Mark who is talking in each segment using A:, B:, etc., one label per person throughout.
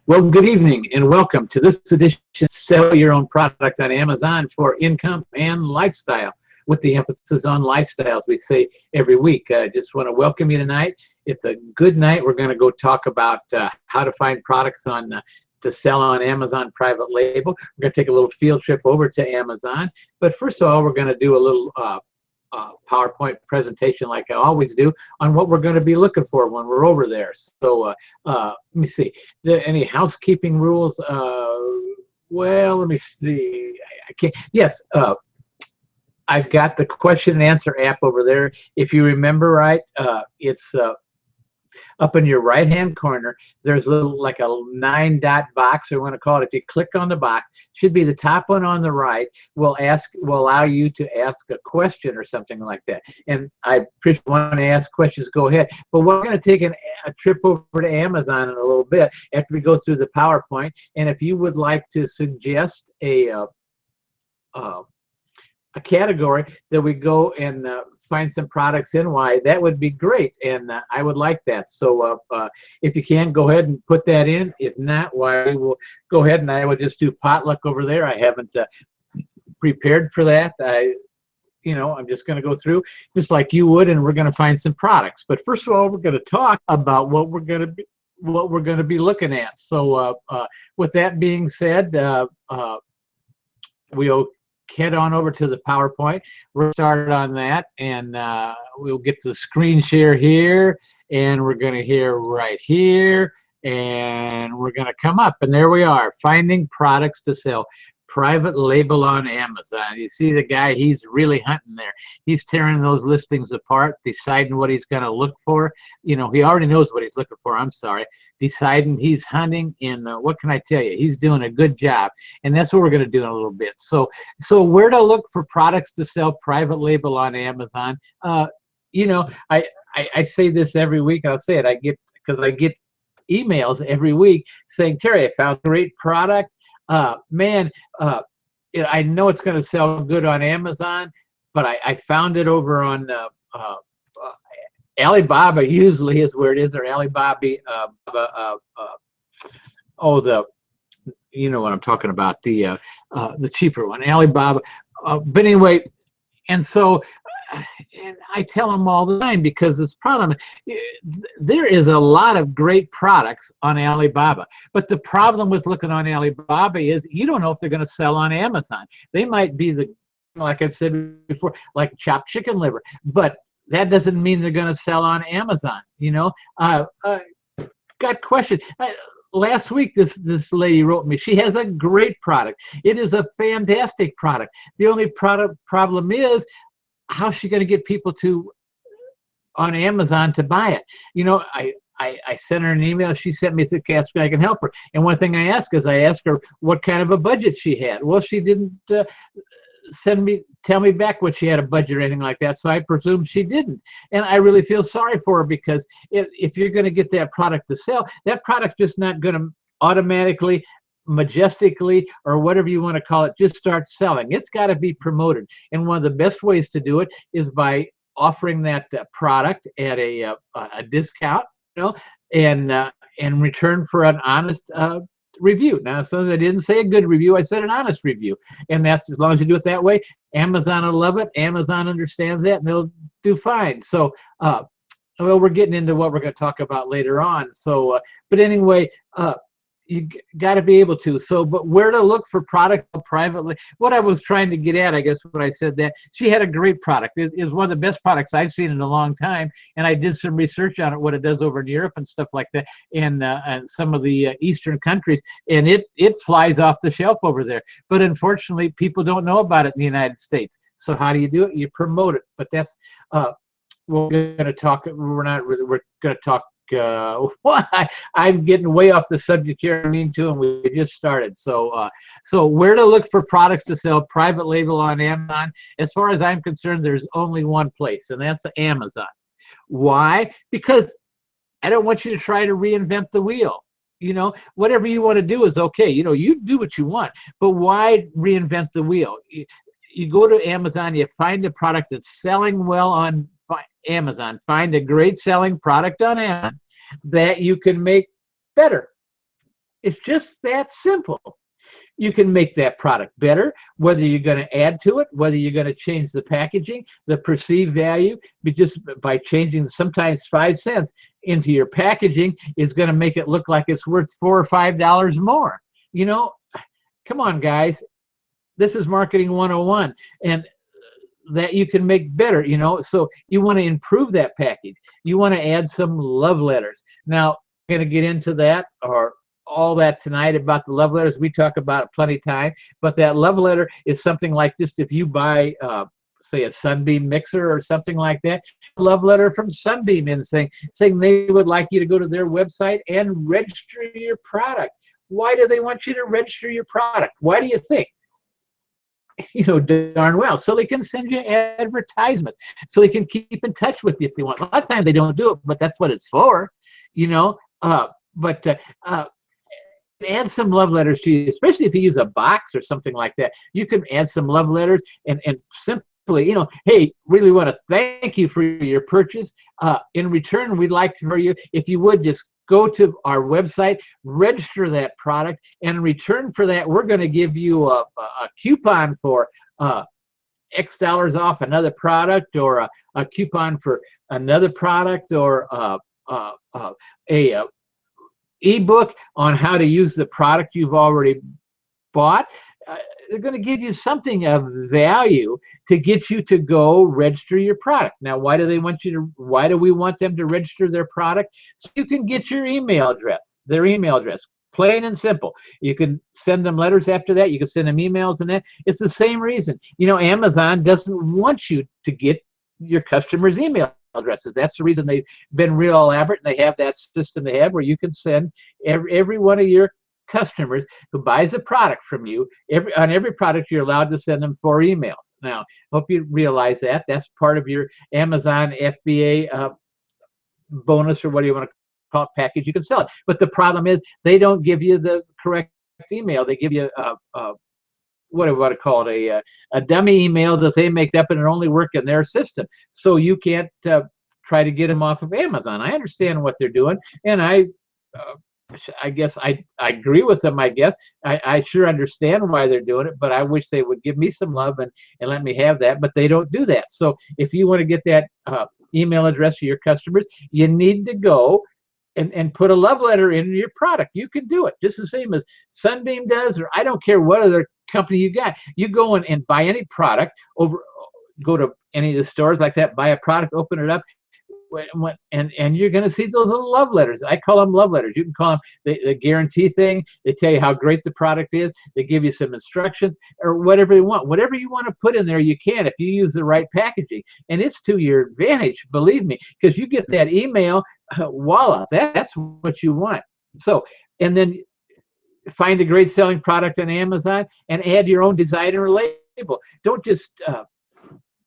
A: Well, good evening and welcome to this edition of Sell Your Own Product on Amazon for Income and Lifestyle, with the emphasis on lifestyle, as we say every week. I just want to welcome you tonight. It's a good night. We're going to go talk about how to find products to sell on Amazon private label. We're going to take a little field trip over to Amazon. But first of all, we're going to do a little PowerPoint presentation like I always do on what we're going to be looking for when we're over there. So let me see. Any housekeeping rules? Well, let me see. I can't. Yes. I've got the question and answer app over there. If you remember right, it's up in your right hand corner. There's a little like a 9-dot box, or we want to call it. If you click on the box, should be the top one on the right. Will allow you to ask a question or something like that. And I appreciate you want to ask questions, go ahead. But we're going to take a trip over to Amazon in a little bit after we go through the PowerPoint. And if you would like to suggest a category that we go and find some products in, why that would be great, and I would like that. So if you can, go ahead and put that in. If not, why we will go ahead and I will just do potluck over there. I haven't prepared for that. I'm just going to go through just like you would, and we're going to find some products. But first of all, we're going to talk about what we're going to be looking at. So with that being said, we'll head on over to the PowerPoint. We'll start on that, and we'll get the screen share here, and we're going to hear right here, and we're going to come up, and there we are, finding products to sell private label on Amazon. You see the guy, he's really hunting there. He's tearing those listings apart, deciding what he's going to look for. He already knows what he's looking for, I'm sorry. Deciding, he's hunting, and what can I tell you? He's doing a good job, and that's what we're going to do in a little bit. So where to look for products to sell private label on Amazon? I say this every week, and I'll say it, because I get emails every week saying, Terry, I found a great product. I know it's going to sell good on Amazon, but I found it over on Alibaba. Usually is where it is, or Alibaba. You know what I'm talking about, the cheaper one, Alibaba. But anyway, and so. And I tell them all the time, because this problem, there is a lot of great products on Alibaba, but the problem with looking on Alibaba is you don't know if they're going to sell on Amazon. They might be like I've said before, like chopped chicken liver, but that doesn't mean they're going to sell on Amazon. Got questions. Last week, this lady wrote me. She has a great product. It is a fantastic product. The only problem is, how's she going to get people on Amazon to buy it? I sent her an email. She sent me a ask me I can help her. And one thing I asked her what kind of a budget she had. Well, she didn't tell me back what she had a budget or anything like that. So I presume she didn't. And I really feel sorry for her, because if you're going to get that product to sell, that product just not going to automatically, majestically, or whatever you want to call it, just start selling. It's got to be promoted, and one of the best ways to do it is by offering that product at a discount, and in return for an honest review. Now, so I didn't say a good review, I said an honest review, and that's, as long as you do it that way, Amazon will love it. Amazon understands that, and they'll do fine. So well, we're getting into what we're going to talk about later on. So but anyway, you got to be able to. So, but where to look for product privately? What I was trying to get at, I guess, when I said that, she had a great product. It's one of the best products I've seen in a long time, and I did some research on it, what it does over in Europe and stuff like that, and some of the Eastern countries, and it flies off the shelf over there. But unfortunately, people don't know about it in the United States. So how do you do it? You promote it. But that's we're going to talk. We're going to talk. I'm getting way off the subject here, and we just started. So where to look for products to sell private label on Amazon? As far as I'm concerned, there's only one place, and that's Amazon. Why? Because I don't want you to try to reinvent the wheel. Whatever you want to do is okay. You do what you want, but why reinvent the wheel? You go to Amazon, you find a product that's selling well on Amazon, find a great selling product on Amazon that you can make better. It's just that simple. You can make that product better, whether you're going to add to it, whether you're going to change the packaging, the perceived value, but just by changing sometimes 5 cents into your packaging is going to make it look like it's worth $4 or $5 more. You know, come on, guys. This is marketing 101, and that you can make better, you know. So you want to improve that package. You want to add some love letters. Now, I'm going to get into that or all that tonight about the love letters. We talk about it plenty of time, but that love letter is something like just if you buy say a Sunbeam mixer or something like that, a love letter from Sunbeam in saying they would like you to go to their website and register your product. Why do they want you to register your product? Why do you think? You know darn well, so they can send you advertisements, so they can keep in touch with you if they want. A lot of times they don't do it, but that's what it's for, you know. Add some love letters to you, especially if you use a box or something like that. You can add some love letters and simply, you know, hey, really want to thank you for your purchase. In return, we'd like for you, if you would, just go to our website, register that product, and in return for that, we're going to give you a coupon for X dollars off another product, or a coupon for another product, or a ebook on how to use the product you've already bought. They're going to give you something of value to get you to go register your product. Now, why do we want them to register their product? So you can get your email address, their email address, plain and simple. You can send them letters after that. You can send them emails and that. It's the same reason. You know, Amazon doesn't want you to get your customers' email addresses. That's the reason they've been real elaborate, and they have that system they have where you can send every one of your customers who buys a product from you, on every product you're allowed to send them 4 emails. Now, hope you realize that that's part of your Amazon FBA bonus, or what do you want to call it, package. You can sell it, but the problem is they don't give you the correct email. They give you what do you want to call it, a dummy email that they make up, and it only work in their system, so you can't try to get them off of Amazon. I understand what they're doing, and I guess I agree with them. I guess I sure understand why they're doing it, but I wish they would give me some love and let me have that, but they don't do that. So if you want to get that email address to your customers, you need to go and put a love letter in your product. You can do it just the same as Sunbeam does, or I don't care what other company you got. You go and buy any product, go to any of the stores like that, buy a product, open it up, and you're going to see those little love letters. I call them love letters. You can call them the guarantee thing. They tell you how great the product is. They give you some instructions, or whatever you want. Whatever you want to put in there, you can if you use the right packaging. And it's to your advantage, believe me, because you get that email, voila, that's what you want. So, and then find a great selling product on Amazon and add your own design or label. Don't just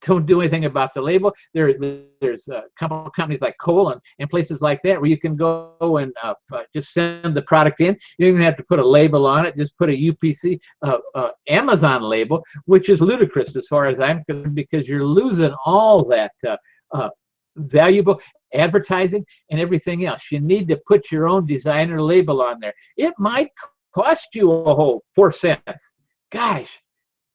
A: don't do anything about the label. There's a couple of companies like Cole and places like that where you can go and just send the product in. You don't even have to put a label on it. Just put a UPC Amazon label, which is ludicrous as far as I'm concerned, because you're losing all that valuable advertising and everything else. You need to put your own designer label on there. It might cost you a whole 4 cents. Gosh,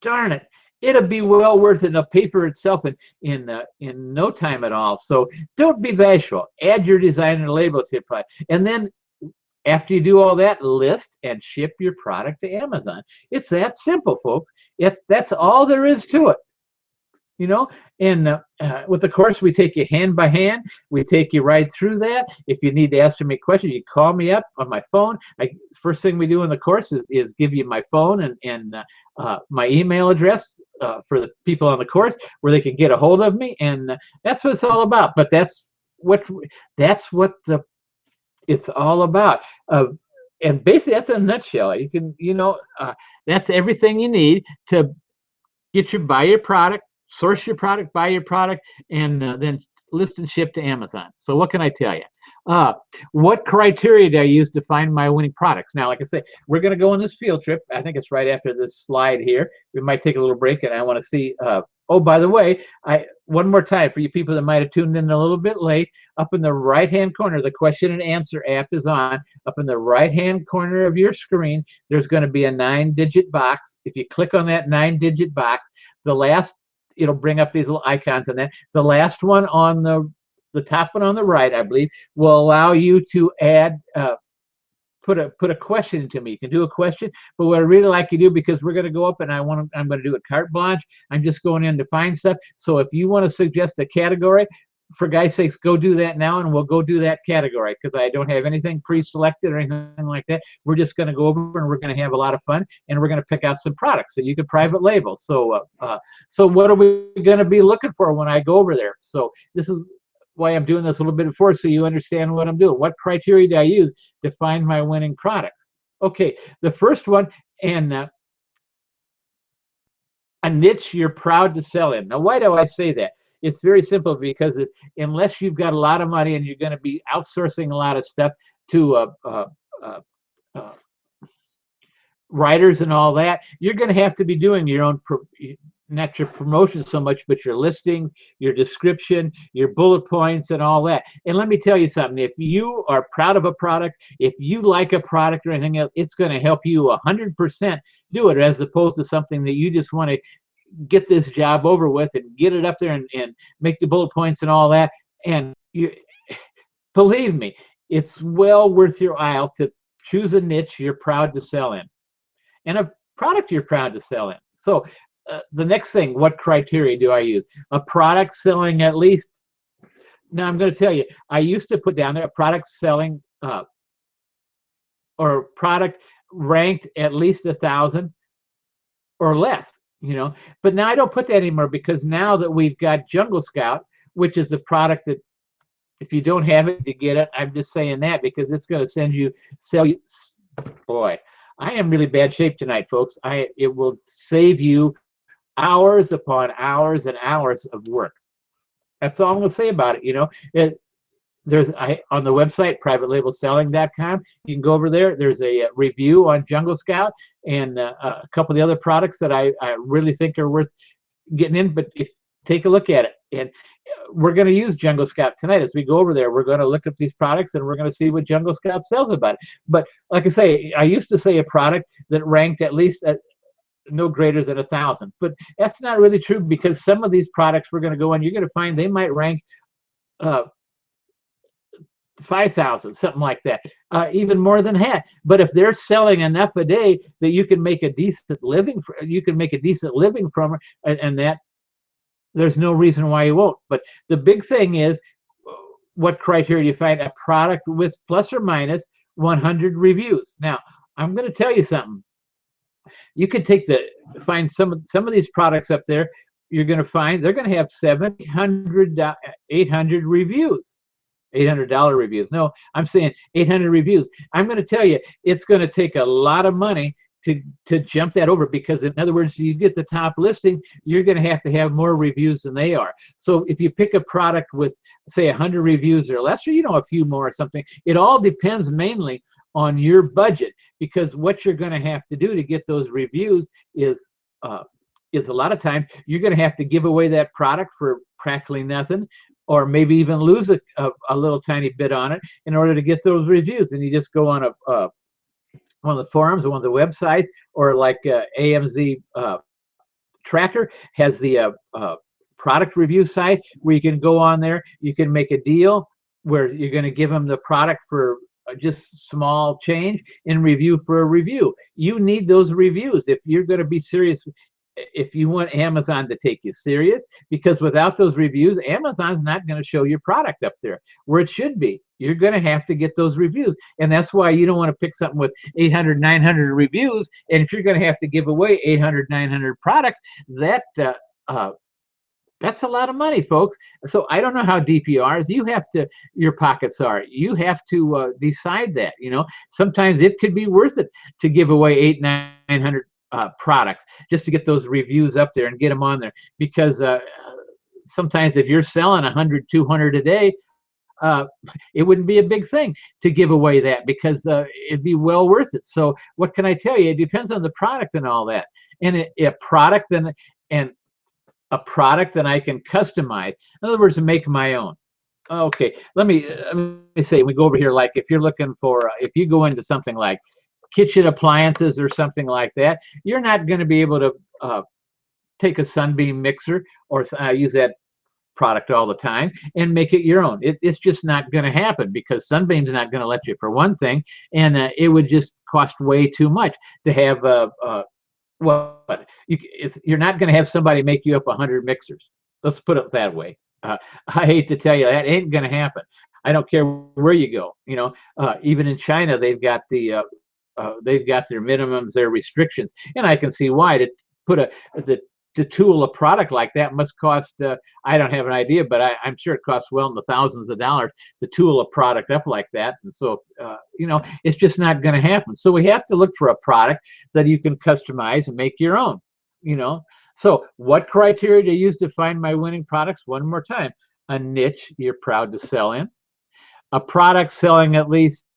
A: darn it. It'll be well worth it. It'll pay for itself in no time at all. So don't be bashful. Add your designer label to your product. And then after you do all that, list and ship your product to Amazon. It's that simple, folks. That's all there is to it. You know, and with the course, we take you hand by hand. We take you right through that. If you need to ask me questions, you call me up on my phone. First thing we do in the course is give you my phone and my email address for the people on the course where they can get a hold of me, and that's what it's all about. But that's what it's all about. And basically, that's in a nutshell. You can, that's everything you need to buy your product, source your product, buy your product, and then list and ship to Amazon. So what can I tell you? What criteria do I use to find my winning products? Now, like I say, we're going to go on this field trip. I think it's right after this slide here. We might take a little break, and I want to see. Oh, by the way, one more time for you people that might have tuned in a little bit late, up in the right-hand corner, the question and answer app is on. Up in the right-hand corner of your screen, there's going to be a 9-digit box. If you click on that 9-digit box, the last, it'll bring up these little icons on that. The last one on the top one on the right, I believe, will allow you to add put a question to me. You can do a question, but what I really like you do, because we're going to go up and I'm going to do it carte blanche. I'm just going in to find stuff. So if you want to suggest a category, for God's sakes, go do that now, and we'll go do that category, because I don't have anything pre-selected or anything like that. We're just going to go over and we're going to have a lot of fun, and we're going to pick out some products that you could private label. So so what are we going to be looking for when I go over there? So this is why I'm doing this a little bit before, so you understand what I'm doing. What criteria do I use to find my winning products? Okay, the first one, and a niche you're proud to sell in. Now, why do I say that? It's very simple, because unless you've got a lot of money and you're going to be outsourcing a lot of stuff to writers and all that, you're going to have to be doing your own not your promotion so much, but your listings, your description, your bullet points, and all that. And let me tell you something, if you are proud of a product, if you like a product or anything else, it's going to help you 100% do it, as opposed to something that you just want to get this job over with and get it up there and make the bullet points and all that. And believe me, it's well worth your while to choose a niche you're proud to sell in and a product you're proud to sell in. So the next thing, what criteria do I use? A product selling at least, now I'm going to tell you, I used to put down there a product selling or product ranked at least 1,000 or less, but now I don't put that anymore, because now that we've got Jungle Scout, which is a product that if you don't have it to get it, I'm just saying that because it's going to sell you, boy, I am really bad shape tonight, folks. It will save you hours upon hours and hours of work. That's all I'm going to say about it. There's on the website privatelabelselling.com. You can go over there. There's a review on Jungle Scout and a couple of the other products that I really think are worth getting in. But take a look at it. And we're going to use Jungle Scout tonight as we go over there. We're going to look up these products and we're going to see what Jungle Scout sells about it. But like I say, I used to say a product that ranked at least at no greater than 1,000, but that's not really true, because some of these products we're going to go on, you're going to find they might rank 5,000, something like that, even more than that. But if they're selling enough a day that you can make a decent living, from, and that there's no reason why you won't. But the big thing is, what criteria do you find? A product with plus or minus 100 reviews. Now, I'm going to tell you something. You could find some of these products up there. You're going to find they're going to have 700, 800 reviews, $800 reviews. No, I'm saying 800 reviews. I'm going to tell you, it's going to take a lot of money to jump that over, because in other words, you get the top listing, you're going to have more reviews than they are. So if you pick a product with, say, 100 reviews or less, or a few more or something, it all depends mainly on your budget, because what you're going to have to do to get those reviews is a lot of times you're going to have to give away that product for practically nothing, or maybe even lose a little tiny bit on it in order to get those reviews. And you just go on one of the forums or one of the websites, or like AMZ Tracker has the product review site where you can go on there. You can make a deal where you're going to give them the product for just small change in review for a review. You need those reviews if you're going to be serious, if you want Amazon to take you serious, because without those reviews, Amazon's not going to show your product up there where it should be. You're going to have to get those reviews. And that's why you don't want to pick something with 800, 900 reviews. And if you're going to have to give away 800, 900 products, that's a lot of money, folks. So I don't know how deep you are. Your pockets are. You have to decide that. Sometimes it could be worth it to give away 800, 900 products just to get those reviews up there and get them on there, because sometimes if you're selling 100, 200 a day, it wouldn't be a big thing to give away that, because it'd be well worth it. So what can I tell you? It depends on the product and all that. And a product and a product that I can customize. In other words, make my own. Okay, let me say, we go over here, like if you're looking for, if you go into something like kitchen appliances or something like that, you're not going to be able to take a Sunbeam mixer, or I use that product all the time, and make it your own. It's just not going to happen, because Sunbeam's not going to let you, for one thing, and it would just cost way too much to have what you're not going to have somebody make you up 100 mixers. Let's put it that way. I hate to tell you, that ain't going to happen. I don't care where you go. Even in China, they've got their minimums, their restrictions, and I can see why. To put to tool a product like that must cost, I don't have an idea, but I'm sure it costs well in the thousands of dollars to tool a product up like that. And so it's just not going to happen. So we have to look for a product that you can customize and make your own. So what criteria do you use to find my winning products? One more time: a niche you're proud to sell in, a product selling at least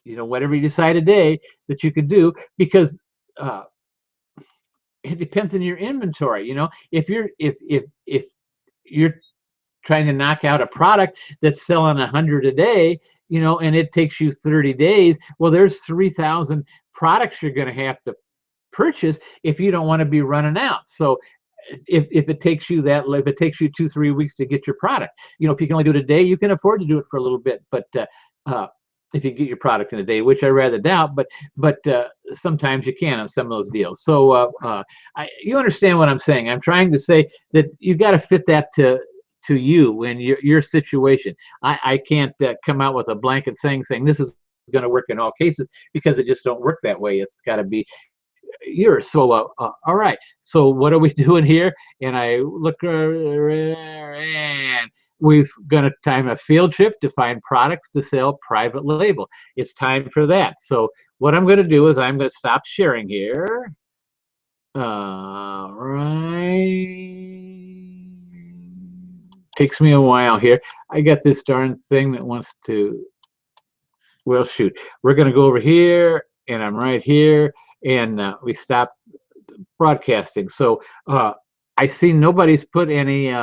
A: whatever you decide today that you could do, because it depends on your inventory. If you're trying to knock out a product that's selling 100 a day, and it takes you 30 days, well, there's 3,000 products you're going to have to purchase if you don't want to be running out. So if it takes you 2-3 weeks to get your product, if you can only do it a day, you can afford to do it for a little bit. But if you get your product in a day, which I rather doubt, but sometimes you can on some of those deals. So you understand what I'm saying? I'm trying to say that you got to fit that to you and your situation. I can't come out with a blanket saying this is going to work in all cases, because it just don't work that way. It's got to be yours. So all right, so what are we doing here? And I look, and we're going to time a field trip to find products to sell private label. It's time for that. So what I'm going to do is I'm going to stop sharing here. Right. Takes me a while here. I got this darn thing that wants to, well, shoot. We're going to go over here, and I'm right here, and we stop broadcasting. So I see nobody's put any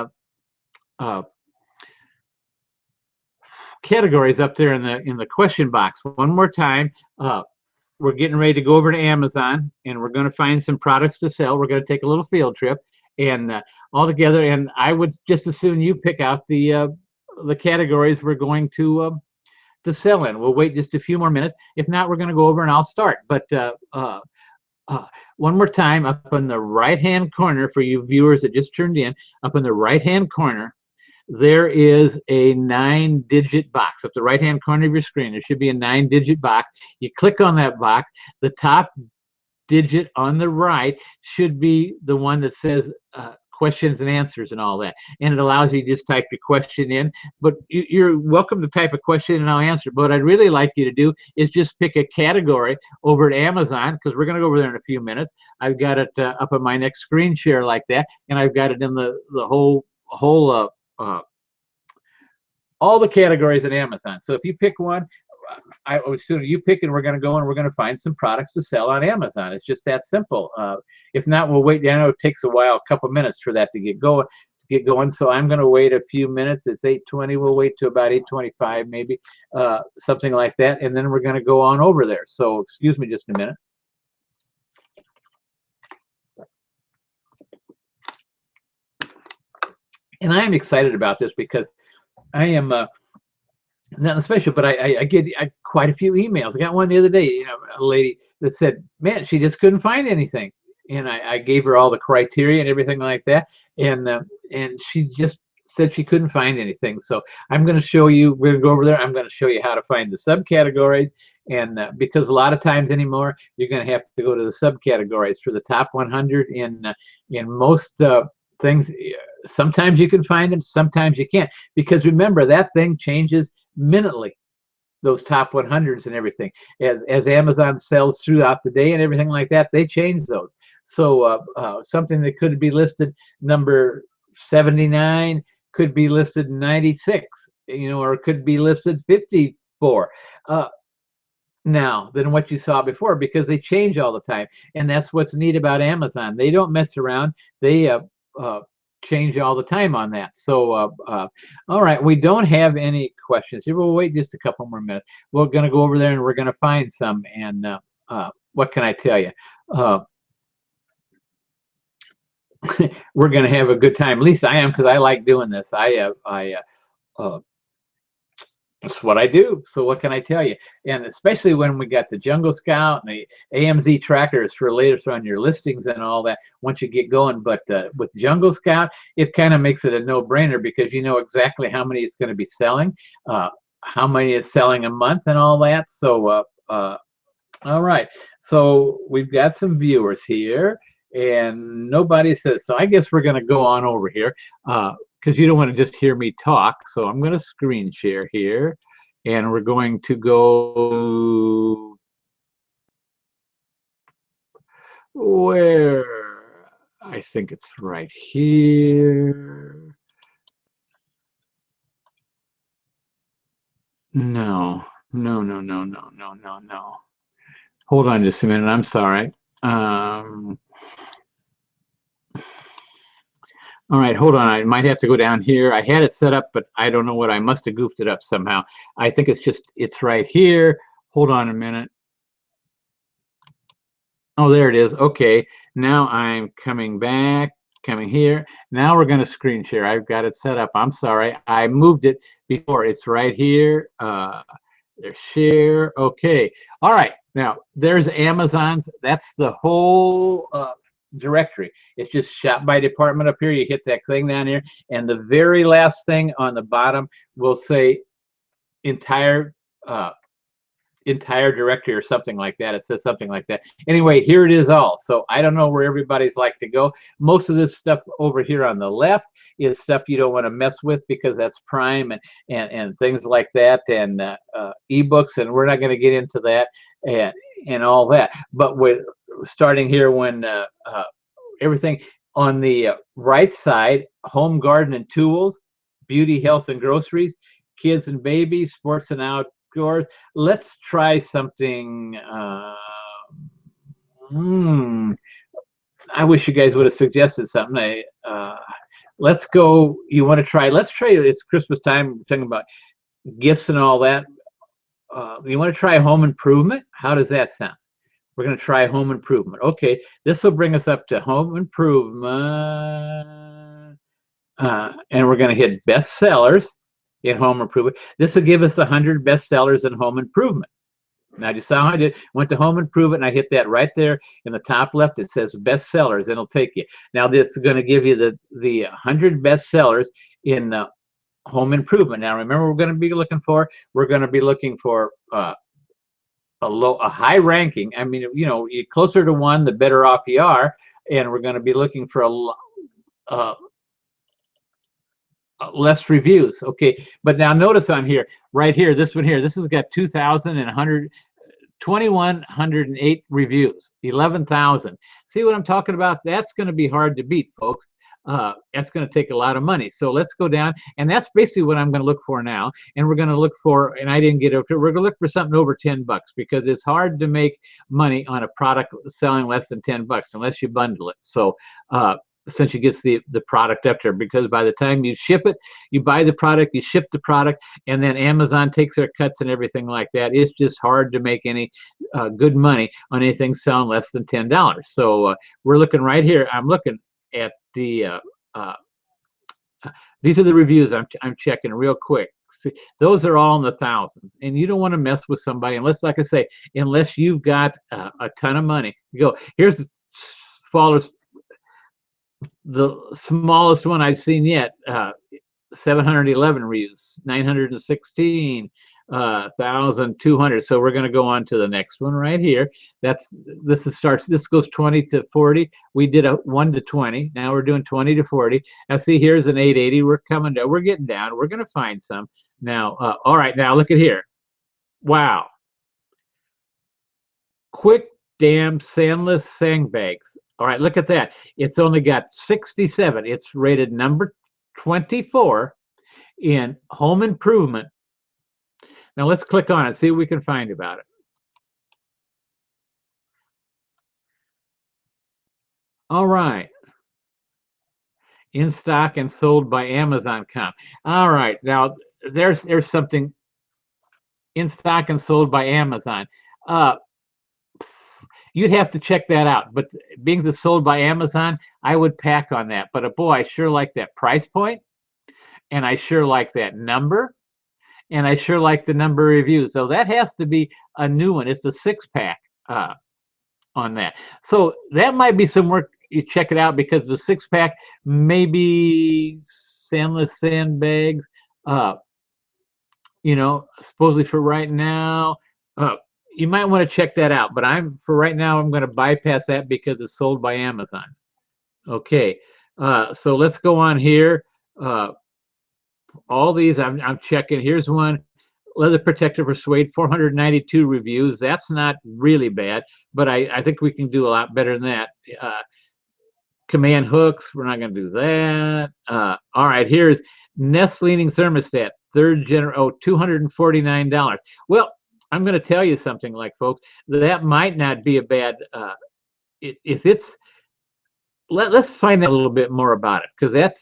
A: categories up there in the question box. One more time, we're getting ready to go over to Amazon, and we're going to find some products to sell. We're going to take a little field trip, and all together. And I would just as soon you pick out the categories we're going to sell in. We'll wait just a few more minutes. If not, we're going to go over and I'll start. But one more time, up in the right-hand corner, for you viewers that just turned in, up in the right-hand corner, there is a 9-digit box. Up the right-hand corner of your screen, there should be a 9-digit box. You click on that box. The top digit on the right should be the one that says questions and answers and all that. And it allows you to just type your question in. But you're welcome to type a question and I'll answer. But what I'd really like you to do is just pick a category over at Amazon, because we're going to go over there in a few minutes. I've got it up on my next screen share like that. And I've got it in the whole all the categories at Amazon. So if you pick one, as soon as you pick, and we're going to go and we're going to find some products to sell on Amazon. It's just that simple. If not, we'll wait. I know it takes a while, a couple minutes for that to get going. So I'm going to wait a few minutes. It's 8:20. We'll wait to about 8:25, maybe something like that, and then we're going to go on over there. So excuse me just a minute. And I am excited about this because I am not special, but I get quite a few emails. I got one the other day, a lady that said, man, she just couldn't find anything. And I gave her all the criteria and everything like that. And she just said she couldn't find anything. So I'm going to show you, we're going to go over there. I'm going to show you how to find the subcategories. And because a lot of times anymore, you're going to have to go to the subcategories for the top 100 in most things. Sometimes you can find them, sometimes you can't, because remember, that thing changes minutely, those top 100s and everything, as Amazon sells throughout the day and everything like that. They change those. So something that could be listed number 79 could be listed 96, or it could be listed 54 now than what you saw before, because they change all the time. And that's what's neat about Amazon. They don't mess around. They change all the time on that. So, all right, we don't have any questions here. We'll wait just a couple more minutes. We're going to go over there and we're going to find some. And what can I tell you? We're going to have a good time. At least I am, because I like doing this. Uh, That's what I do. So what can I tell you? And especially when we got the Jungle Scout and the AMZ trackers for later on your listings and all that once you get going. But with Jungle Scout, it kind of makes it a no-brainer, because you know exactly how many it's going to be selling, how many is selling a month and all that. So all right. So we've got some viewers here and nobody says, so I guess we're going to go on over here. Because you don't want to just hear me talk. So I'm going to screen share here, and we're going to go where I think it's right here. No, no, no, no, no, no, no, no. Hold on just a minute. I'm sorry. All right, hold on. I might have to go down here. I had it set up, but I don't know what. I must have goofed it up somehow. I think it's right here. Hold on a minute. Oh, there it is. Okay, now I'm coming back, coming here. Now we're going to screen share. I've got it set up. I'm sorry. I moved it before. It's right here. There's share. Okay. All right. Now, there's Amazon's. That's the whole directory. It's just shop by department up here. You hit that thing down here, and the very last thing on the bottom will say entire directory or something like that. It says something like that. Anyway, here it is all. So I don't know where everybody's like to go. Most of this stuff over here on the left is stuff you don't want to mess with, because that's Prime and things like that, and ebooks, and we're not going to get into that and all that. But with starting here, when everything on the right side, home, garden, and tools, beauty, health, and groceries, kids and babies, sports and outdoors. Let's try something. I wish you guys would have suggested something. Let's go. You want to try? Let's try. It's Christmas time. We're talking about gifts and all that. You want to try home improvement? How does that sound? We're going to try home improvement. Okay, this will bring us up to home improvement. And we're going to hit best sellers in home improvement. This will give us 100 best sellers in home improvement. Now, you saw how I did. Went to home improvement, and I hit that right there in the top left. It says best sellers, and it'll take you. Now, this is going to give you the 100 best sellers in home improvement. Now, remember, we're going to be looking for a high ranking. I mean, you know, you're closer to 1, the better off you are. And we're going to be looking for less reviews. Okay, but now notice on here, right here, this one here, this has got 2,108 reviews, 11,000. See what I'm talking about? That's going to be hard to beat, folks. That's going to take a lot of money. So let's go down, and that's basically what I'm going to look for now. And we're going to look for, and I didn't get up to, we're going to look for something over 10 bucks, because it's hard to make money on a product selling less than 10 bucks unless you bundle it. So since you get the product up there, because by the time you ship it, you buy the product, you ship the product, and then Amazon takes their cuts and everything like that. It's just hard to make any good money on anything selling less than $10. So we're looking right here. I'm looking at the these are the reviews I'm checking real quick. See, those are all in the thousands, and you don't want to mess with somebody unless, like I say, unless you've got a ton of money. You go, here's the smallest one I've seen yet, 711 reviews, 916, 1,200. So we're going to go on to the next one right here. This goes 20 to 40. We did a 1 to 20. Now we're doing 20 to 40. Now see, here's an 880. We're coming down. We're getting down. We're going to find some. Now, all right, now look at here. Wow. Quick damn sandless sandbags. All right, look at that. It's only got 67. It's rated number 24 in home improvement. Now let's click on it, see what we can find about it. All right. In stock and sold by Amazon comp. All right, now there's something in stock and sold by Amazon. Uh, you'd have to check that out. But being it's sold by Amazon, I would pack on that. But boy, I sure like that price point, and I sure like that number, and I sure like the number of reviews. So that has to be a new one. It's a 6-pack on that. So that might be some work. You check it out because the 6-pack, maybe sandless sandbags. Uh, supposedly for right now. Uh, you might want to check that out, but for right now, I'm going to bypass that because it's sold by Amazon. Okay, so let's go on here. All these I'm checking. Here's one, leather protector for suede, 492 reviews. That's not really bad, but I think we can do a lot better than that. Command hooks, we're not going to do that. All right, here's Nest leaning thermostat, third generation, $249. Well, I'm going to tell you something, like, folks, that might not be a bad, if it's, let's find out a little bit more about it, because it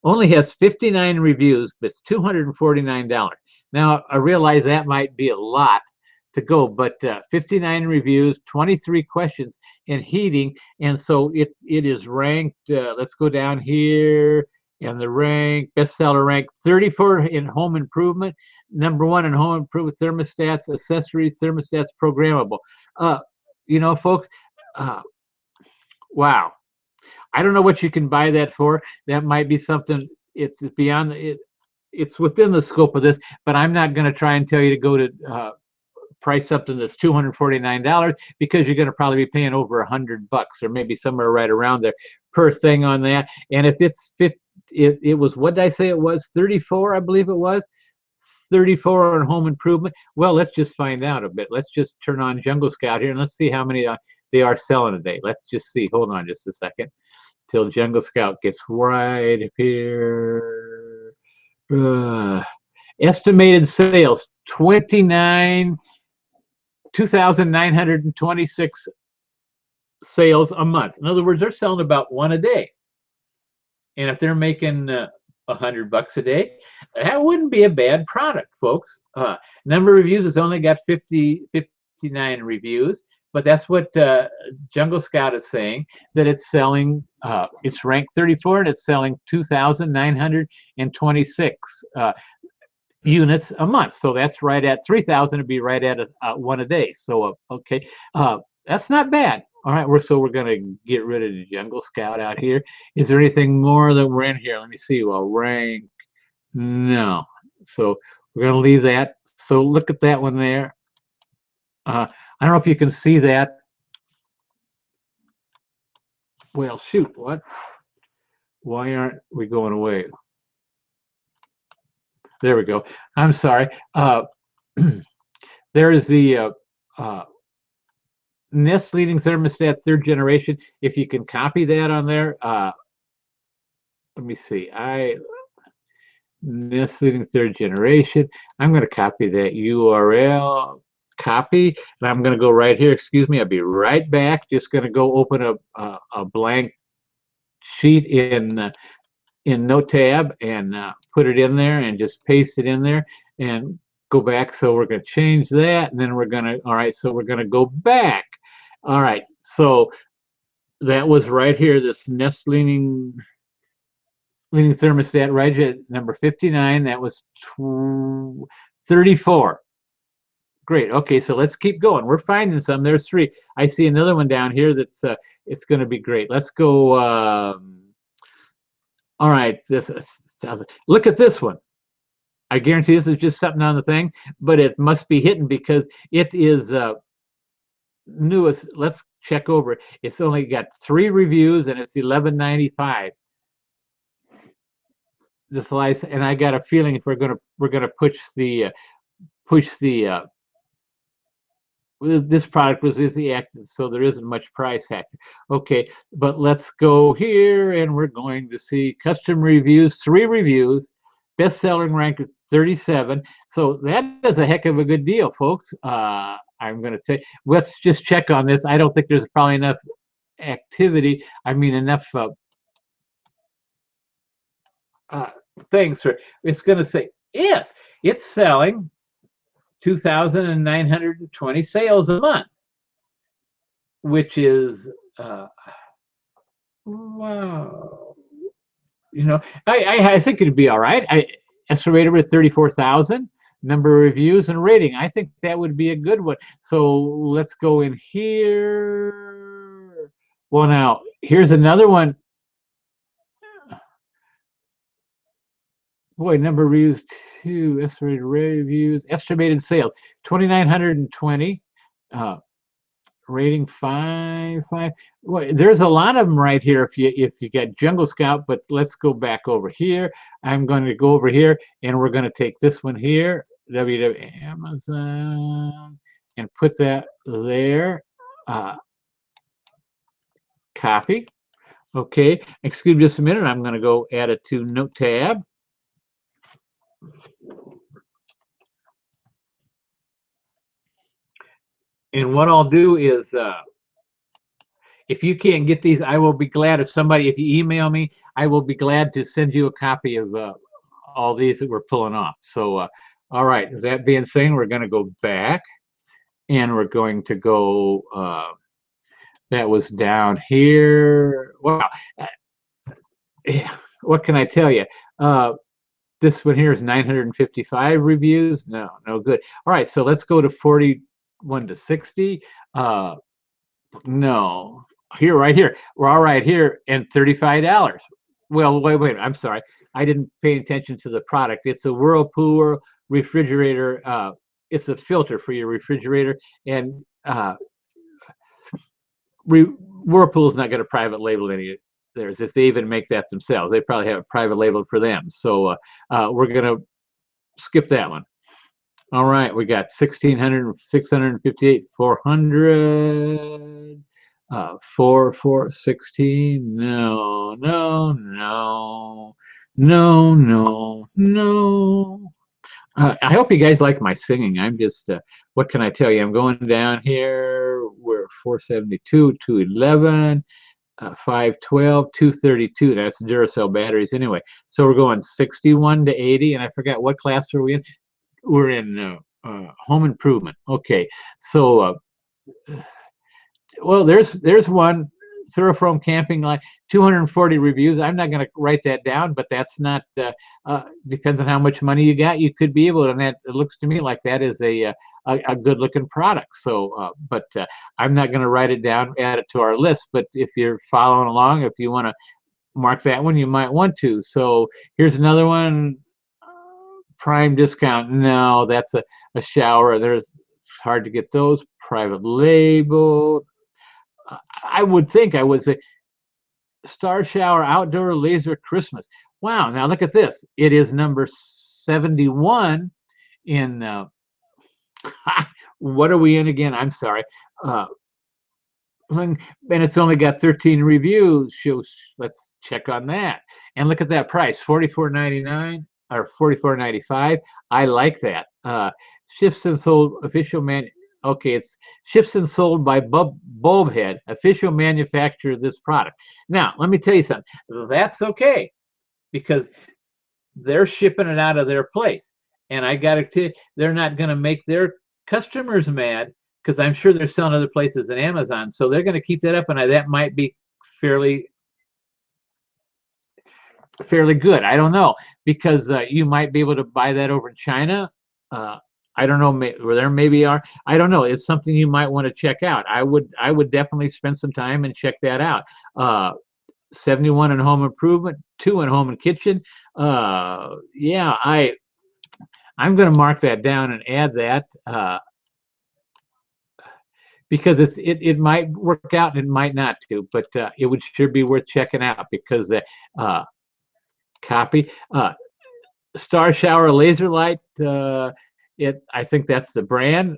A: only has 59 reviews, but it's $249. Now, I realize that might be a lot to go, but 59 reviews, 23 questions in heating, and so it is ranked. Let's go down here, and the bestseller rank 34 in home improvement, #1 in home improvement thermostats, accessories, thermostats, programmable. Folks, wow. I don't know what you can buy that for. That might be something. It's beyond it. It's within the scope of this, but I'm not going to try and tell you to go to price something that's $249 because you're going to probably be paying over $100 or maybe somewhere right around there per thing on that. And if it's 50, it was, what did I say it was? 34, I believe it was. 34 on home improvement. Well, let's just find out a bit. Let's just turn on Jungle Scout here and let's see how many they are selling today. Let's just see. Hold on just a second till Jungle Scout gets right up here. Estimated sales 2,926 sales a month. In other words, they're selling about one a day. And if they're making $100 a day, that wouldn't be a bad product, folks. Number of reviews has only got 59 reviews, but that's what Jungle Scout is saying, that it's selling, it's ranked 34 and it's selling 2,926 units a month. So that's right at 3,000 to be right at one a day. So, okay, that's not bad. All right, we're going to get rid of the Jungle Scout out here. Is there anything more that we're in here? Let me see. Well, rank, no. So we're going to leave that. So look at that one there. I don't know if you can see that. Well, shoot, what? Why aren't we going away? There we go. I'm sorry. There is the Nest leading thermostat, third generation. If you can copy that on there, let me see. Nest leading third generation. I'm going to copy that URL. Copy, and I'm going to go right here. Excuse me. I'll be right back. Just going to go open a blank sheet in Note tab and put it in there and just paste it in there and go back. So we're going to change that, and then we're going to, all right, so we're going to go back. All right, so that was right here, this Nest leaning thermostat, right at number 59. That was 34. Great. Okay, so let's keep going. We're finding some. There's 3. I see another one down here that's it's going to be great. Let's go. All right, look at this one. I guarantee this is just something on the thing, but it must be hidden because it is newest. Let's check over it. It's only got 3 reviews and it's $11.95. And I got a feeling if we're gonna push the this product was the active, so there isn't much price hack. Okay, but let's go here and we're going to see custom reviews, 3 reviews, best-selling rank of 37. So that is a heck of a good deal, folks. I'm going to take, let's just check on this. I don't think there's probably enough activity. I mean, enough uh, things for, it's going to say, yes, it's selling 2,920 sales a month, which is, wow. You know, I think it'd be all right. I estimated at 34,000 number of reviews and rating. I think that would be a good one. So let's go in here. Well, now here's another one. Boy, number of reviews two, estimated reviews, estimated sales 2,920. Rating 5.5. Well, there's a lot of them right here if you get Jungle Scout, but let's go back over here. I'm going to go over here and we're going to take this one here, www Amazon, and put that there. Copy. Okay, excuse me just a minute. I'm going to go add it to Note tab. And what I'll do is, if you can't get these, I will be glad if you email me, I will be glad to send you a copy of all these that we're pulling off. So, all right, that being said, we're going to go back and we're going to go, that was down here. Wow. What can I tell you? This one here is 955 reviews. No good. All right, so let's go to 41 to 60. No, here, right here. We're all right here, and $35. Well, wait, I'm sorry. I didn't pay attention to the product. It's a Whirlpool refrigerator. It's a filter for your refrigerator, and Whirlpool's not going to private label any of theirs. If they even make that themselves, they probably have a private label for them. So we're going to skip that one. All right, we got 1,600, 658, 400, 416. No. I hope you guys like my singing. I'm just, what can I tell you? I'm going down here. We're 472, 211, 512, 232. That's Duracell batteries anyway. So we're going 61 to 80, and I forgot what class are we in. We're in home improvement. Okay, so well, there's one Thoroughfrome camping line, 240 reviews. I'm not going to write that down, but that's not depends on how much money you got. You could be able to, and that it looks to me like that is a good looking product. So, but I'm not going to write it down, add it to our list. But if you're following along, if you want to mark that one, you might want to. So here's another one. Prime discount. No, that's a shower. There's hard to get those. Private label. I would think I would say Star Shower Outdoor Laser Christmas. Wow, now look at this. It is number 71 in what are we in again? I'm sorry. And it's only got 13 reviews. Let's check on that. And look at that price, $44.99 or $44.95. I like that. Ships and sold official man. Okay, it's ships and sold by Bulbhead, official manufacturer of this product. Now, let me tell you something. That's okay because they're shipping it out of their place, and I got to tell you, they're not going to make their customers mad because I'm sure they're selling other places than Amazon. So they're going to keep that up, and that might be fairly good. I don't know, because you might be able to buy that over in China. I don't know, or there maybe are. I don't know. It's something you might want to check out. I would definitely spend some time and check that out. 71 in home improvement, 2 in home and kitchen. Yeah, I'm going to mark that down and add that. Because it might work out and it might not too, but it would sure be worth checking out because copy Star Shower laser light. I think that's the brand.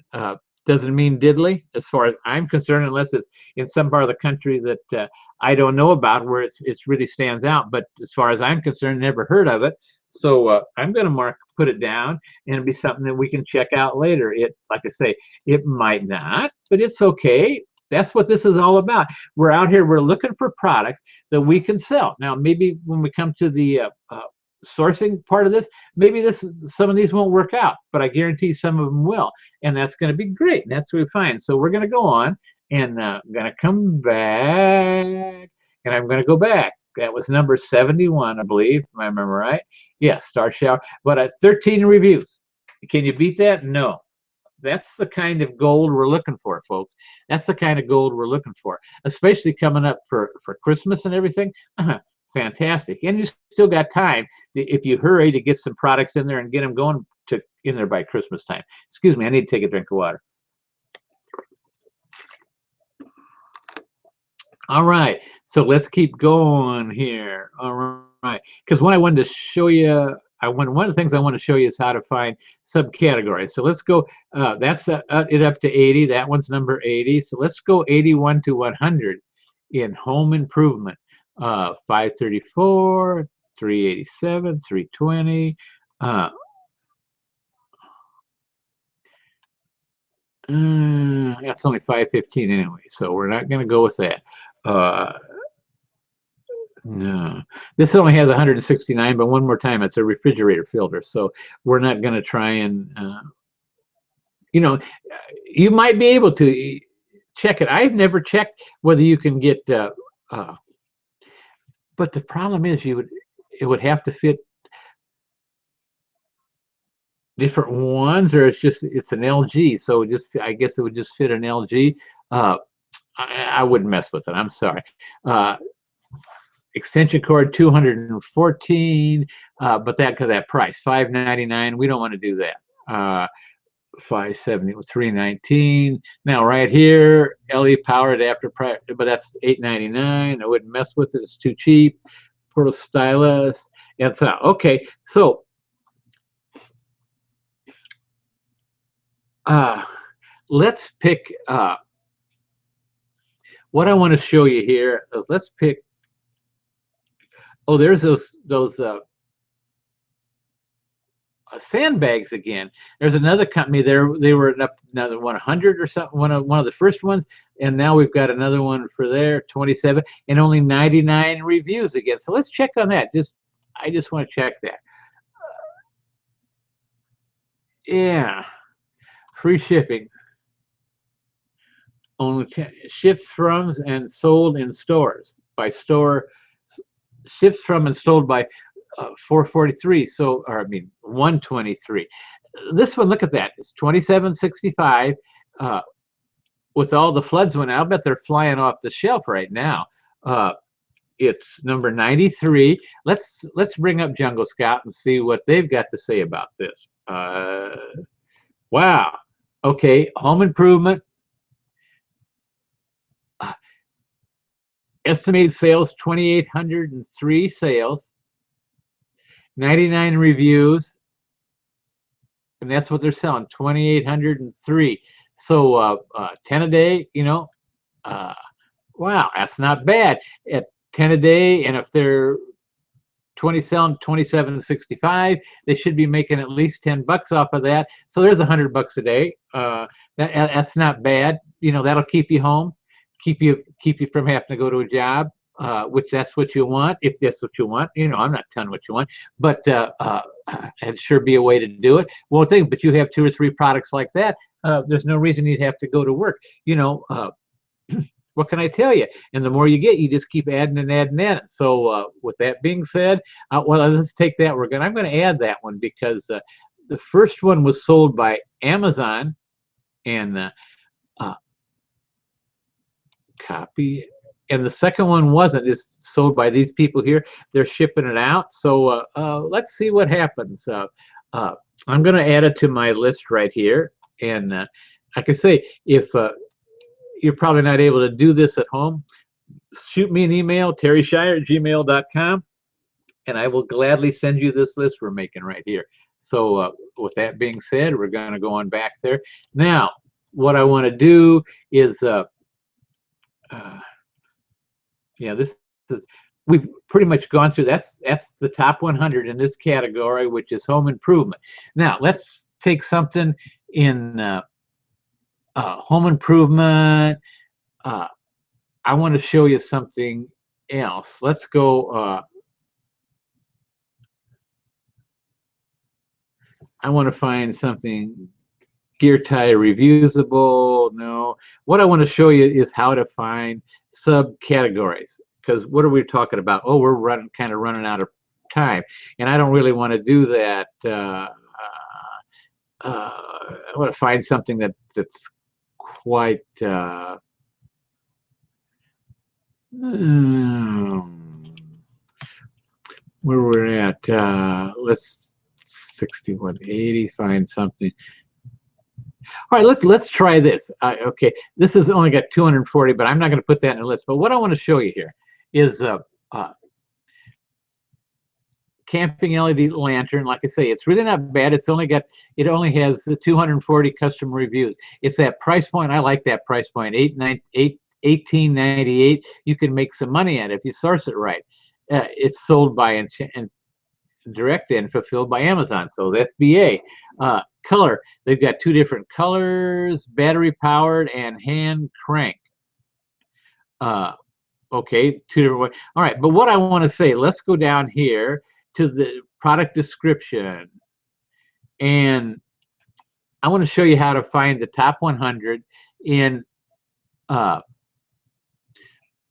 A: Doesn't mean diddly as far as I'm concerned, unless it's in some part of the country that I don't know about where it's really stands out. But as far as I'm concerned, never heard of it. So I'm going to put it down, and it'll be something that we can check out later. Like I say, it might not, but it's okay. That's what this is all about. We're out here, we're looking for products that we can sell. Now, maybe when we come to the sourcing part of this, maybe some of these won't work out, but I guarantee some of them will, and that's going to be great. And that's what we find. So we're going to go on, and I'm going to come back, and I'm going to go back. That was number 71, I believe, if I remember right. Yes, Star Shower, but 13 reviews. Can you beat that? No. That's the kind of gold we're looking for, folks. That's the kind of gold we're looking for, especially coming up for Christmas and everything. Fantastic. And you still got time if you hurry to get some products in there and get them going in there by Christmas time. Excuse me, I need to take a drink of water. All right, so let's keep going here. All right, because what I wanted to show you, one of the things I want to show you is how to find subcategories. So let's go, that's it up to 80. That one's number 80. So let's go 81 to 100 in home improvement. 534, 387, 320. That's only 515 anyway, so we're not going to go with that. No, this only has 169, but one more time, it's a refrigerator filter, so we're not going to try and, you might be able to check it. I've never checked whether you can get, but the problem is it would have to fit different ones, or it's an LG, so I guess it would just fit an LG. I wouldn't mess with it. I'm sorry. Extension cord 214, but that price $599. We don't want to do that. 570 with 319. Now right here, LE power adapter price, but that's $899. I wouldn't mess with it. It's too cheap. Portal stylus. And so okay, so let's pick. What I want to show you here is let's pick. Oh, there's those sandbags again. There's another company there. They were up another 100 or something. One of the first ones, and now we've got another one for there, 27, and only 99 reviews again. So let's check on that. I just want to check that. Yeah, free shipping. Only shipped from and sold in stores by store. Shipped from and sold by 443. So, or I mean 123. This one, look at that. It's 2765. With all the floods went out, I bet they're flying off the shelf right now. It's number 93. Let's bring up Jungle Scout and see what they've got to say about this. Wow. Okay, home improvement. Estimated sales 2,803 sales, 99 reviews, and that's what they're selling, 2,803. So 10 a day, wow, that's not bad. At 10 a day, and if they're selling 27.65, they should be making at least $10 off of that. So there's $100 a day. That's not bad. That'll keep you home. Keep you from having to go to a job, which that's what you want. If that's what you want, I'm not telling what you want, but it'd sure be a way to do it. Well, but you have 2 or 3 products like that. There's no reason you'd have to go to work. What can I tell you? And the more you get, you just keep adding and adding and adding. So with that being said, well, let's take that. I'm going to add that one because the first one was sold by Amazon, and copy, and the second one wasn't. It's sold by these people here. They're shipping it out. So let's see what happens. I'm going to add it to my list right here, and like I say, if you're probably not able to do this at home, shoot me an email, terryshire@gmail.com, and I will gladly send you this list we're making right here. So with that being said, we're going to go on back there. Now, what I want to do is yeah, this is, we've pretty much gone through. That's the top 100 in this category, which is home improvement. Now let's take something in home improvement. I want to show you something else. Let's go I want to find something gear tie reusable. No. What I want to show you is how to find subcategories. Because what are we talking about? Oh, we're kind of running out of time, and I don't really want to do that. I want to find something that's quite where we're at. Let's 6180. Find something. All right, let's try this. Okay, this has only got 240, but I'm not going to put that in the list. But what I want to show you here is camping LED lantern. Like I say, it's really not bad. It only has 240 customer reviews. It's that price point. I like that price point. $18.98. You can make some money at it if you source it right. It's sold by and direct and fulfilled by Amazon. So the FBA. Color. They've got two different colors: battery powered and hand crank. Okay, two different ways. All right, but what I want to say, let's go down here to the product description, and I want to show you how to find the top 100 in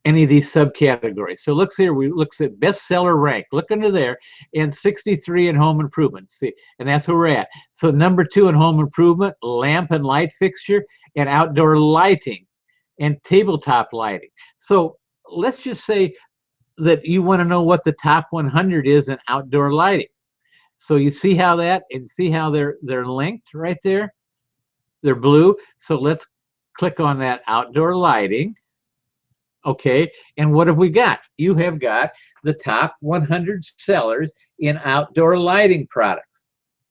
A: any of these subcategories. So look here, we look at bestseller rank. Look under there, and 63 in home improvement. See, and that's where we're at. So number 2 in home improvement, lamp and light fixture, and outdoor lighting, and tabletop lighting. So let's just say that you want to know what the top 100 is in outdoor lighting. So you see how that, and see how they're linked right there. They're blue. So let's click on that outdoor lighting. Okay, and what have we got? You have got the top 100 sellers in outdoor lighting products.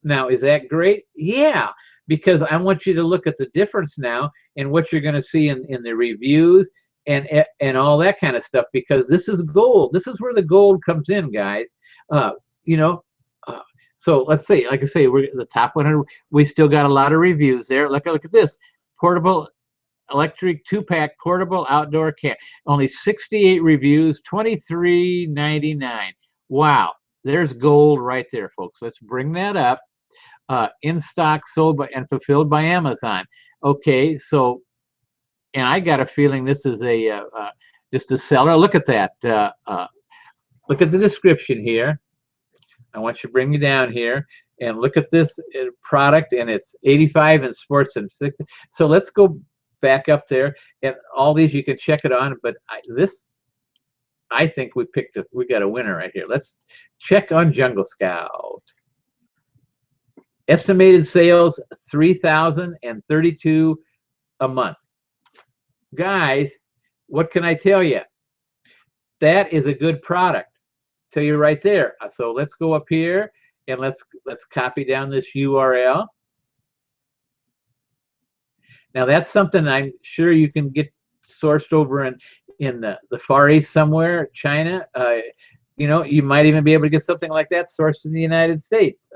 A: Now, is that great? Yeah, because I want you to look at the difference now and what you're going to see in the reviews and all that kind of stuff, because this is gold. This is where the gold comes in, guys. You know, so let's say, like I say, we're the top 100. We still got a lot of reviews there. Look at this portable electric 2-pack portable outdoor camp. Only 68 reviews, $23.99. Wow, there's gold right there, folks. Let's bring that up. In stock, sold by and fulfilled by Amazon. Okay, so, and I got a feeling this is a just a seller. Look at that. Look at the description here. I want you to bring me down here and look at this product, and it's 85 in sports and 60. So let's go back up there, and all these you can check it on, but I think we got a winner right here. Let's check on Jungle Scout. Estimated sales 3,032 a month. Guys, what can I tell you? That is a good product. Tell you right there. So let's go up here and let's copy down this URL. Now that's something I'm sure you can get sourced over in the Far East somewhere, China. You know, you might even be able to get something like that sourced in the United States.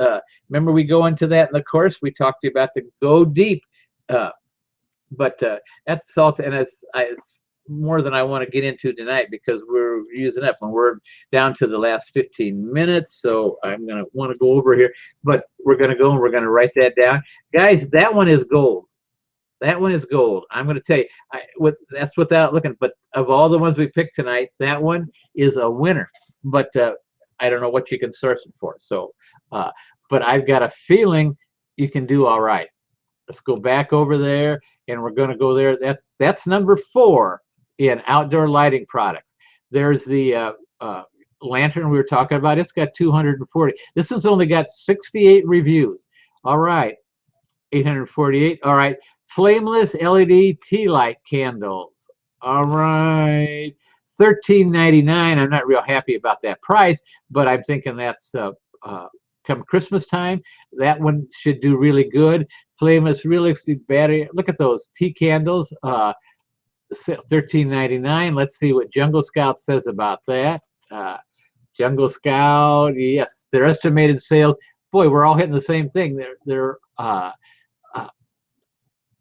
A: Remember, we go into that in the course. We talked to you about the go deep, but that's salt, and it's more than I want to get into tonight because we're using up, and we're down to the last 15 minutes. So I'm gonna want to go over here, but we're gonna go and we're gonna write that down, guys. That one is gold. That one is gold. I'm going to tell you, that's without looking. But of all the ones we picked tonight, that one is a winner. But I don't know what you can source it for. So, but I've got a feeling you can do all right. Let's go back over there, and we're going to go there. That's number 4 in outdoor lighting products. There's the lantern we were talking about. It's got 240. This one's only got 68 reviews. All right, 848. All right. Flameless LED tea light candles. All right, $13.99. I'm not real happy about that price, but I'm thinking that's come Christmas time, that one should do really good. Flameless realistic battery. Look at those tea candles. $13.99. Let's see what Jungle Scout says about that. Jungle Scout, yes, their estimated sales. Boy, we're all hitting the same thing. They're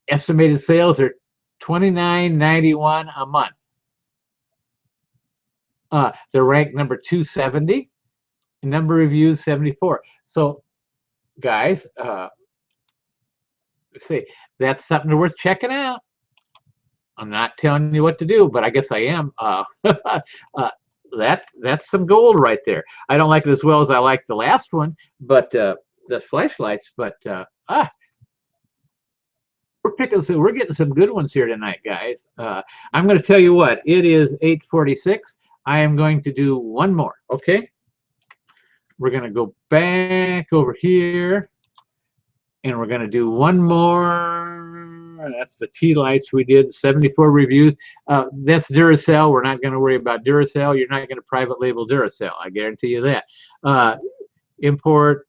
A: estimated sales are $29.91 a month. They're ranked number 270. Number of reviews 74. So guys, see, that's something worth checking out. I'm not telling you what to do, but I guess I am. That's some gold right there. I don't like it as well as I like the last one, but the flashlights. But we're getting some good ones here tonight, guys. I'm going to tell you what. It is 8:46. I am going to do one more. Okay, we're going to go back over here, and we're going to do one more. That's the tea lights we did, 74 reviews. That's Duracell. We're not going to worry about Duracell. You're not going to private label Duracell. I guarantee you that. Import,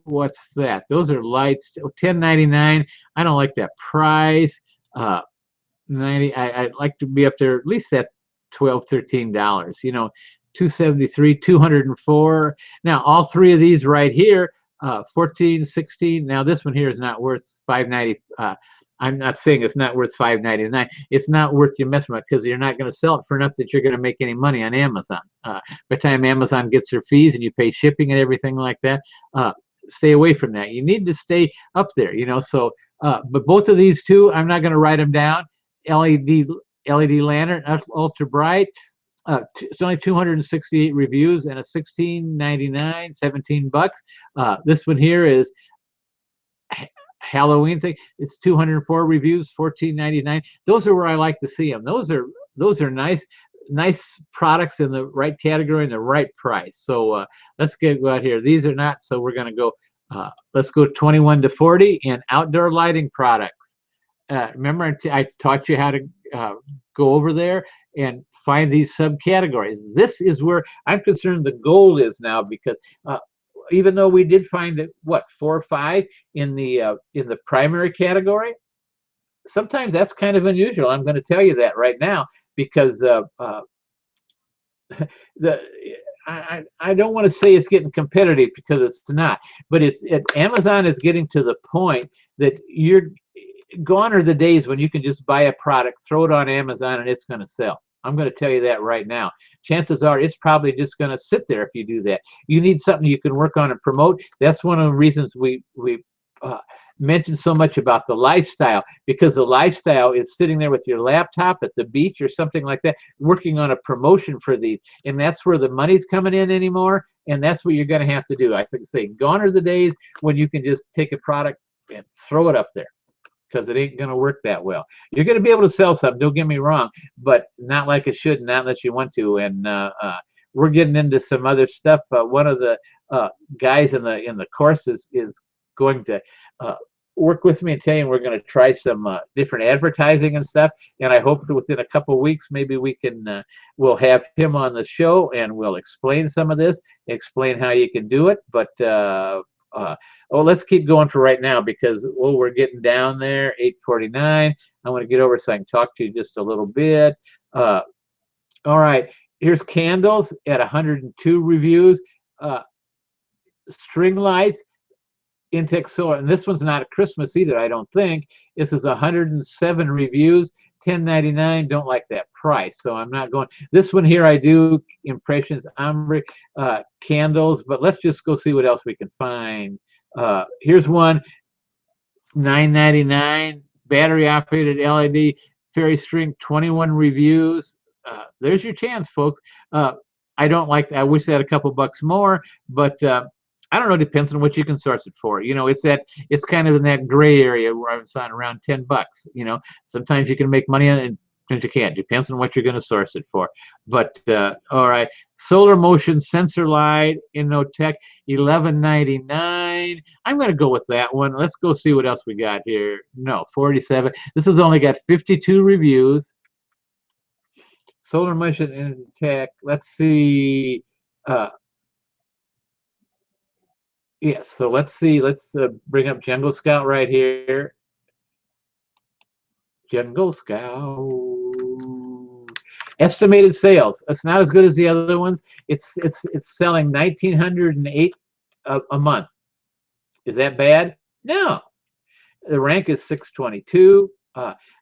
A: what's that? Those are lights, $10.99. I don't like that price. 90. I'd like to be up there at least at $12, $13. You know, 273, 204. Now all three of these right here, 14, 16. Now this one here is not worth $5.90. I'm not saying it's not worth $5.99. It's not worth you messing with because you're not going to sell it for enough that you're going to make any money on Amazon. By the time Amazon gets their fees and you pay shipping and everything like that, stay away from that. You need to stay up there, you know. So, but both of these two, I'm not going to write them down. LED lantern, ultra bright. It's only 268 reviews and a $16.99, 17 bucks. This one here is Halloween thing. It's 204 reviews, $14.99. Those are where I like to see them. Those are nice products in the right category and the right price. So let's go out here. These are not. So we're going to go. Let's go 21 to 40 in outdoor lighting products. Remember, I taught you how to go over there and find these subcategories. This is where I'm concerned the gold is now, because even though we did find it, what, 4 or 5 in the primary category, sometimes that's kind of unusual. I'm going to tell you that right now, because I don't want to say it's getting competitive, because it's not, but Amazon is getting to the point that you're gone are the days when you can just buy a product, throw it on Amazon, and it's going to sell. I'm going to tell you that right now. Chances are it's probably just going to sit there if you do that. You need something you can work on and promote. That's one of the reasons we mentioned so much about the lifestyle, because the lifestyle is sitting there with your laptop at the beach or something like that, working on a promotion for these. And that's where the money's coming in anymore. And that's what you're going to have to do. I say, gone are the days when you can just take a product and throw it up there, because it ain't going to work that well. You're going to be able to sell something, don't get me wrong, but not like it should, not unless you want to. And we're getting into some other stuff. One of the guys in the course is going to work with me and tell you we're going to try some different advertising and stuff. And I hope that within a couple of weeks, maybe we can, we'll have him on the show and we'll explain some of this, explain how you can do it. But let's keep going for right now, because we're getting down there. 8:49. I want to get over so I can talk to you just a little bit. All right, here's candles at 102 reviews. String lights, Intex Solar, and this one's not a Christmas either, I don't think. This is 107 reviews, $10.99. Don't like that price, so I'm not going. This one here I do. Impressions, ombre, candles, but let's just go see what else we can find. Here's one, $9.99, battery operated LED fairy string, 21 reviews. There's your chance, folks. I don't like that. I wish they had a couple bucks more, but I don't know. Depends on what you can source it for. You know, it's kind of in that gray area where I was on around 10 bucks. You know, sometimes you can make money on it, and sometimes you can't. Depends on what you're going to source it for. But all right, solar motion sensor light, InnoTech, $11.99. I'm going to go with that one. Let's go see what else we got here. No, 47. This has only got 52 reviews. Solar motion InnoTech. Let's see. Yes, so let's see. Let's bring up Jungle Scout right here. Jungle Scout. Estimated sales. It's not as good as the other ones. It's selling 1,908 a month. Is that bad? No. The rank is 622.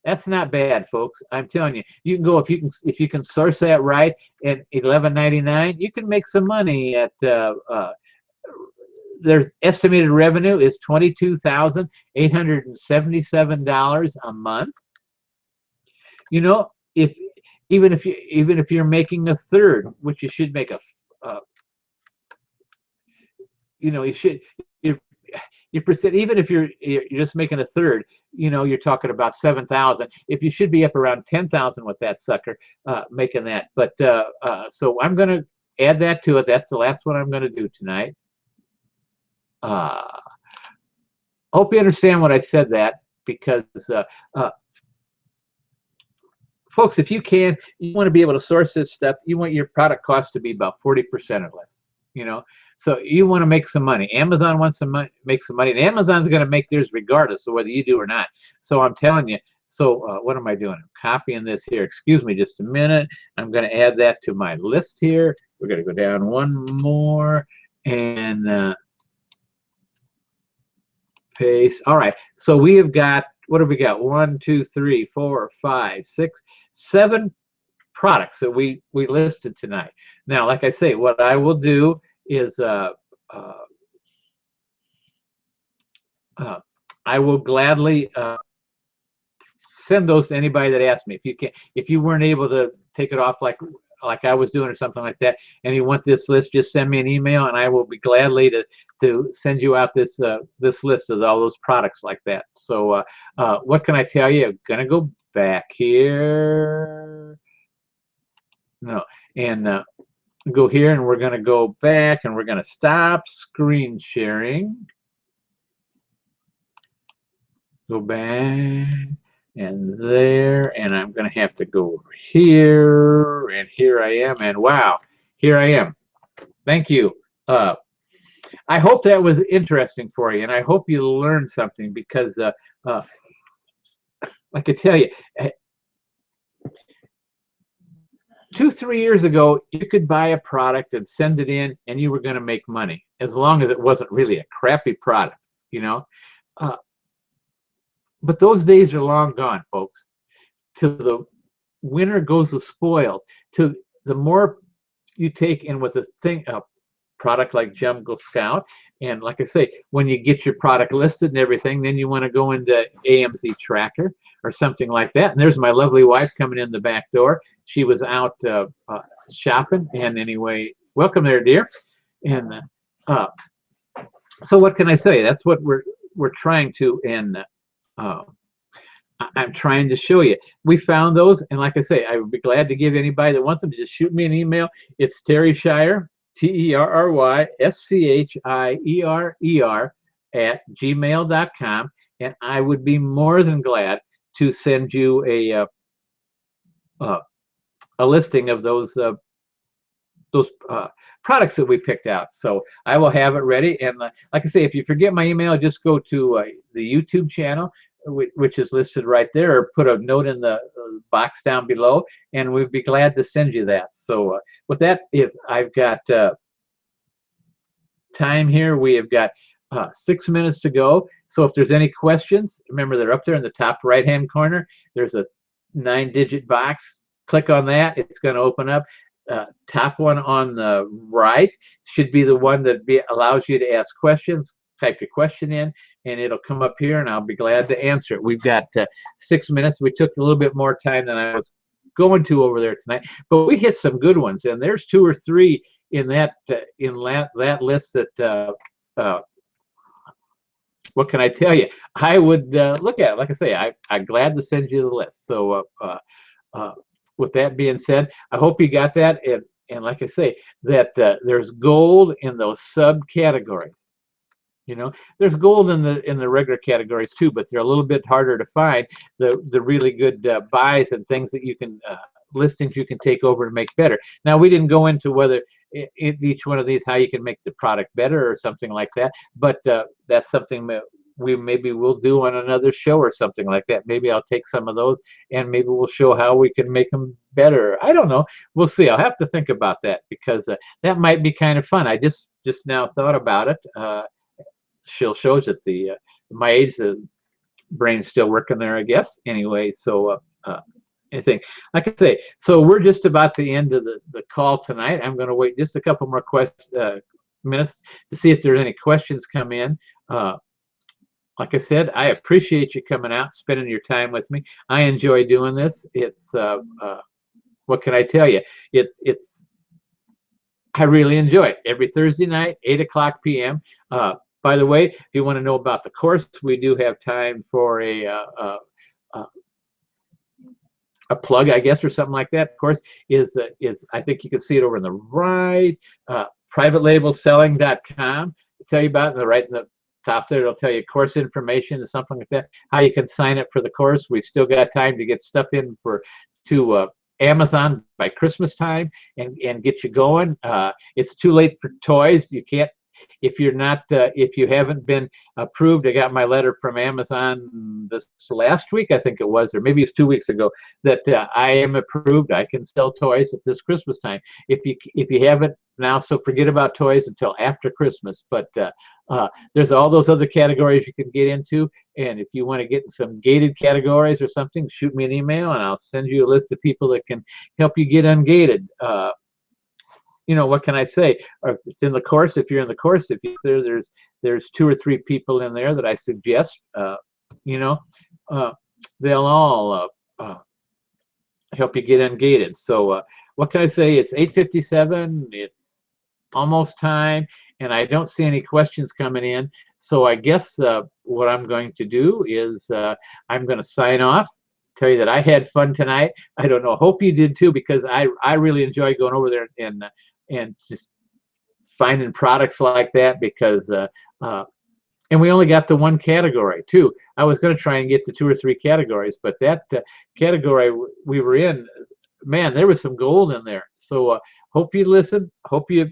A: That's not bad, folks. I'm telling you. You can go if you can source that right at $11.99. You can make some money at their estimated revenue is $22,877 a month. You know, if even if you're making a third, which you should make you know, you should your percent, even if you're just making a third, you know, you're talking about 7,000. If you should be up around 10,000 with that sucker, making that. But so I'm going to add that to it. That's the last one I'm going to do tonight. Hope you understand what I said that, because folks, if you can, you want to be able to source this stuff. You want your product cost to be about 40% or less. You know, so you want to make some money. Amazon wants to make some money, and Amazon's going to make theirs regardless of whether you do or not. So I'm telling you. So what am I doing? I'm copying this here. Excuse me just a minute. I'm going to add that to my list here. We're going to go down one more and paste. All right. So we have got, what have we got? 1, 2, 3, 4, 5, 6, 7 products that we listed tonight. Now, like I say, what I will do is I will gladly send those to anybody that asks me. If you weren't able to take it off like I was doing or something like that, and you want this list, just send me an email, and I will be gladly to send you out this this list of all those products like that. So what can I tell you? I'm gonna go back here. No, and go here, and we're going to go back, and we're going to stop screen sharing. Go back, and there, and I'm going to have to go over here, and here I am, and wow, here I am. Thank you. I hope that was interesting for you, and I hope you learned something, because like I tell you, 2-3 years ago, you could buy a product and send it in, and you were going to make money, as long as it wasn't really a crappy product, you know. But those days are long gone, folks. To the winner goes the spoils. To the more you take in with a product like Jungle Scout, and like I say, when you get your product listed and everything, then you want to go into AMZ Tracker or something like that. And there's my lovely wife coming in the back door. She was out shopping, and anyway, welcome there, dear. And so what can I say? That's what we're trying to, and I'm trying to show you. We found those, and like I say, I would be glad to give anybody that wants them to just shoot me an email. It's Terry Shire, TerrySchirer @gmail.com, and I would be more than glad to send you a listing of those products that we picked out. So I will have it ready, and like I say, if you forget my email, just go to the YouTube channel, which is listed right there, or put a note in the box down below, and we'd be glad to send you that. So with that, if I've got time here, we have got 6 minutes to go. So if there's any questions, remember they're up there in the top right hand corner. There's a 9-digit box. Click on that. It's going to open up. Top one on the right should be the one that allows you to ask questions. Type your question in, and it'll come up here, and I'll be glad to answer it. We've got 6 minutes. We took a little bit more time than I was going to over there tonight, but we hit some good ones, and there's 2 or 3 in that list that what can I tell you? I would look at it. Like I say, I'm glad to send you the list. So with that being said, I hope you got that, and like I say, that there's gold in those subcategories. You know, there's gold in the regular categories too, but they're a little bit harder to find. The really good buys and things that you can listings you can take over and make better. Now, we didn't go into whether each one of these how you can make the product better or something like that, but that's something that maybe we'll do on another show or something like that. Maybe I'll take some of those, and maybe we'll show how we can make them better. I don't know. We'll see. I'll have to think about that, because that might be kind of fun. I just now thought about it. Shows that my age, the brain's still working there, I guess. Anyway, so I think, like I say, so we're just about the end of the call tonight. I'm going to wait just a couple more minutes to see if there's any questions come in. Like I said, I appreciate you coming out, spending your time with me. I enjoy doing this. It's what can I tell you? It's I really enjoy it. Every Thursday night, 8:00 p.m. By the way, if you want to know about the course, we do have time for a plug, I guess, or something like that. Of course, is I think you can see it over on the right, privatelabelselling.com. Tell you about it, right in the top there. It'll tell you course information or something like that. How you can sign up for the course. We've still got time to get stuff in to Amazon by Christmas time and get you going. It's too late for toys. You can't. If you're not, if you haven't been approved, I got my letter from Amazon this last week, I think it was, or maybe it's 2 weeks ago, that I am approved. I can sell toys at this Christmas time. If you haven't now, so forget about toys until after Christmas. But there's all those other categories you can get into, and if you want to get in some gated categories or something, shoot me an email, and I'll send you a list of people that can help you get ungated. You know, what can I say? Or if it's in the course, if you're in the course, if you're there's 2 or 3 people in there that I suggest. You know, they'll all help you get ungated. So what can I say? It's 8:57. It's almost time, and I don't see any questions coming in. So I guess what I'm going to do is I'm going to sign off. Tell you that I had fun tonight. I don't know. Hope you did too, because I really enjoy going over there and just finding products like that, because and we only got the one category too. I was going to try and get the 2 or 3 categories, but that category we were in, man, there was some gold in there. So hope you listened. Hope you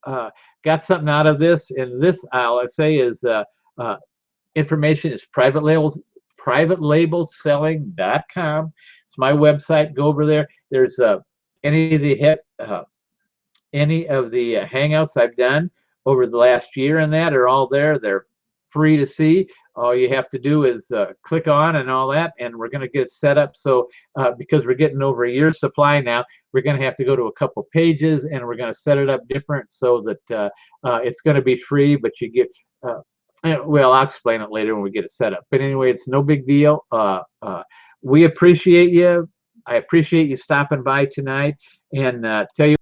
A: got something out of this. And this, I'll say, is information is privatelabelselling.com. It's my website. Go over there. There's any of the hangouts I've done over the last year and that are all there. They're free to see. All you have to do is click on and all that, and we're going to get it set up. So because we're getting over a year's supply now, we're going to have to go to a couple pages, and we're going to set it up different so that it's going to be free, but you get well, I'll explain it later when we get it set up. But anyway, it's no big deal. We appreciate you. I appreciate you stopping by tonight, and tell you